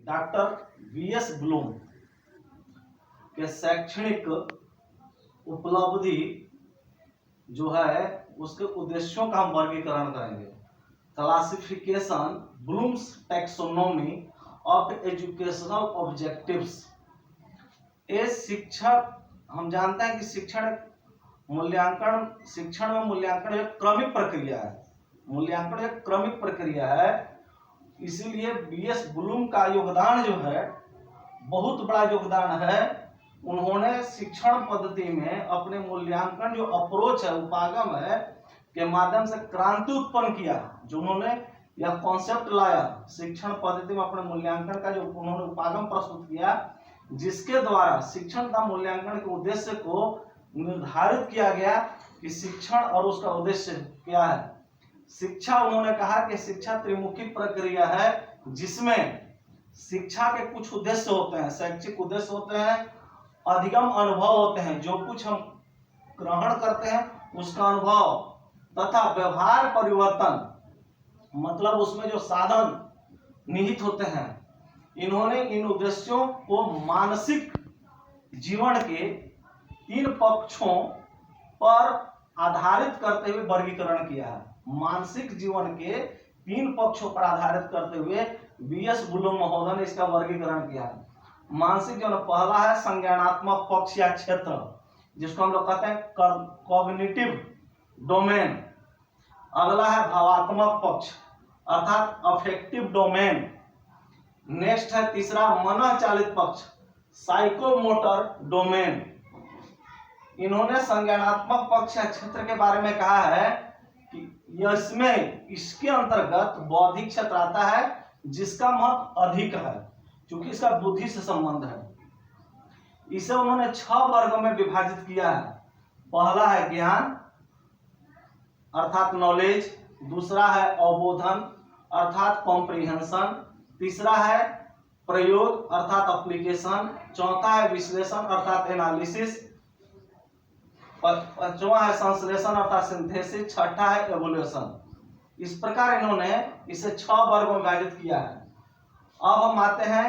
Doctor VS Bloom के शैक्षणिक उपलब्धि जो है उसके उद्देश्यों का हम वर्गीकरण करेंगे। Classification, Bloom's taxonomy of educational objectives. ये शिक्षक, हम जानते हैं कि शिक्षण में मूल्यांकन एक क्रमिक प्रक्रिया है। मूल्यांकन एक क्रमिक प्रक्रिया है, इसीलिए बीएस ब्लूम का योगदान जो है बहुत बड़ा योगदान है। उन्होंने शिक्षण पद्धति में अपने मूल्यांकन जो अप्रोच है, उपागम है, के माध्यम से क्रांति उत्पन्न किया। जो उन्होंने यह कॉन्सेप्ट लाया शिक्षण पद्धति में अपने मूल्यांकन का, जो उन्होंने उपागम प्रस्तुत किया, जिसके द्वारा शिक्षण का मूल्यांकन के उद्देश्य को निर्धारित किया गया कि शिक्षण और उसका उद्देश्य क्या है। शिक्षा, उन्होंने कहा कि शिक्षा त्रिमुखी प्रक्रिया है, जिसमें शिक्षा के कुछ उद्देश्य होते हैं। शैक्षिक उद्देश्य होते हैं, अधिगम अनुभव होते हैं, जो कुछ हम ग्रहण करते हैं उसका अनुभव, तथा व्यवहार परिवर्तन, मतलब उसमें जो साधन निहित होते हैं। इन्होंने इन उद्देश्यों को मानसिक जीवन के 3 पक्षों पर आधारित करते हुए वर्गीकरण किया है। मानसिक जीवन के 3 पक्षों पर आधारित करते हुए बीएस ब्लूम महोदय ने इसका वर्गीकरण किया है। मानसिक जीवन, पहला है संज्ञानात्मक पक्ष या क्षेत्र, जिसको हम लोग कहते हैं कॉग्निटिव डोमेन। अगला है भावात्मक पक्ष अर्थात अफेक्टिव डोमेन। नेक्स्ट है तीसरा मनःचालित पक्ष, साइकोमोटर डोमेन। इन्होंने संज्ञानात्मक पक्ष या क्षेत्र के बारे में कहा है कि इसके अंतर्गत बौद्धिक क्षेत्र आता है, जिसका महत्व अधिक है क्योंकि इसका बुद्धि से संबंध है। इसे उन्होंने 6 वर्गों में विभाजित किया है। पहला है ज्ञान अर्थात नॉलेज, दूसरा है अवबोधन अर्थात कॉम्प्रिहेंशन, तीसरा है प्रयोग अर्थात एप्लीकेशन, चौथा है विश्लेषण अर्थात एनालिसिस, पांचवा है संश्लेषण अर्थात सिंथेसिस, छठा है एवोल्यूशन। इस प्रकार इन्होंने इसे 6 वर्गों में विभाजित किया है। अब हम आते हैं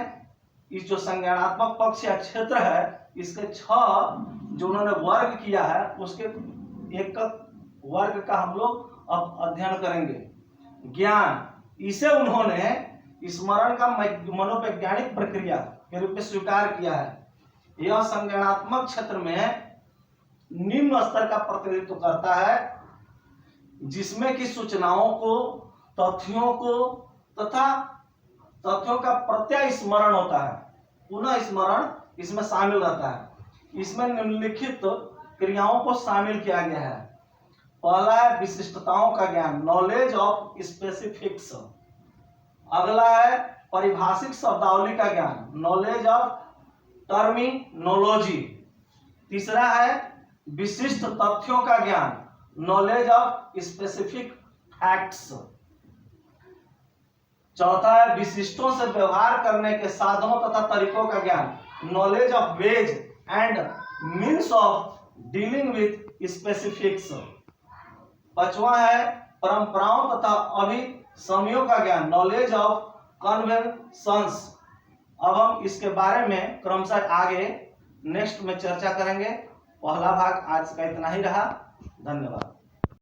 इस जो संज्ञानात्मक पक्ष या क्षेत्र है, इसके 6 जो उन्होंने वर्ग किया है, उसके एक वर्ग का हम लोग अब अध्ययन करेंगे। ज्ञान, इसे उन्होंने स्मरण का मनोवैज्ञानिक प्रक्रिया के रूप में स्वीकार किया है। यह संज्ञानात्मक क्षेत्र में निम्न स्तर का प्रतिनिधित्व करता है, जिसमें कि सूचनाओं को, तथ्यों को तथा तथ्यों का प्रत्यय स्मरण होता है, पुनः स्मरण इसमें शामिल रहता है। इसमें निम्नलिखित क्रियाओं को शामिल किया गया है। पहला है विशिष्टताओं का ज्ञान, नॉलेज ऑफ स्पेसिफिक्स। अगला है परिभाषिक शब्दावली का ज्ञान, नॉलेज ऑफ टर्मिनोलॉजी। तीसरा है विशिष्ट तथ्यों का ज्ञान, नॉलेज ऑफ स्पेसिफिक फैक्ट्स। चौथा है विशिष्टों से व्यवहार करने के साधनों तथा तरीकों का ज्ञान, knowledge of ways and means of dealing with specifics. पांचवा है परंपराओं तथा अभिसमयों का ज्ञान, नॉलेज ऑफ कन्वेंशंस। अब हम इसके बारे में क्रमशः आगे नेक्स्ट में चर्चा करेंगे। पहला भाग आज का इतना ही रहा। धन्यवाद।